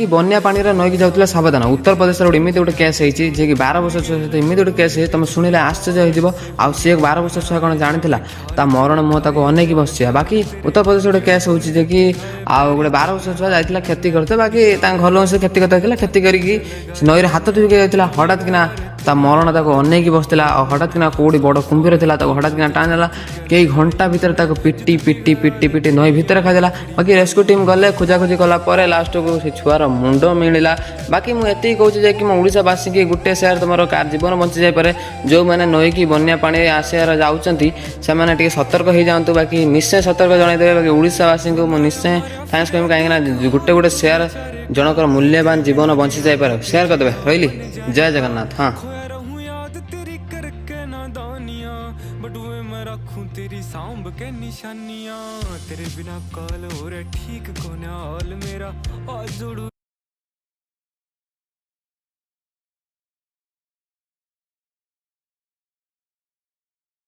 कि बन्या पानी नईकी जाऊला सावधान उत्तर प्रदेश गोटे इमित गोटे केस होती जे कि 12 वर्ष छुआ सहित इमित गोटे केस तुम शुणिले आश्चर्य हो सी 12 वर्ष छुआ कौन जानी ता मरण मुह ताको अनेक बस बाकी उत्तर प्रदेश गोटे केस हो कि आउ गोटे 12 वर्ष छुआ जाता क्षति करते बाकी घर लोग से क्षति करता क्षति करके नई हाथ धुई जाता हठात किना ता मरण ताको अनेक बसला हठात किना कौटी बड़ कुंभीर था हठात किना टाण देला कई घंटा भितर पिटी पिटी पिटी पिटी नई भितर खादेला बाकी रेस्क्यू टीम गले खोजाखोजी कला लास्ट को से छुआर मुंड मिलला बाकी मुझे कहूँ कि मो ओडावासी की गोटे सेयार तुम जीवन बंची जापे जो मैंने नईकी बन्या पानी आसियार जाऊँगी से सतर्क हो जातु बाकी निश्चय सतर्क जनईदेवे बाकी ओडावासी को निश्चय थैंक्स कहूँ कहीं गोटे गोटे सेयार जनकर मूल्यवान जीवन बंची जापे सेयार करदे रही जय जगन्नाथ। हाँ बटुए मैं रखूं तेरी सांभ के निशानियां तेरे बिना कॉल हो रहे ठीक को हाल मेरा आज जोड़ू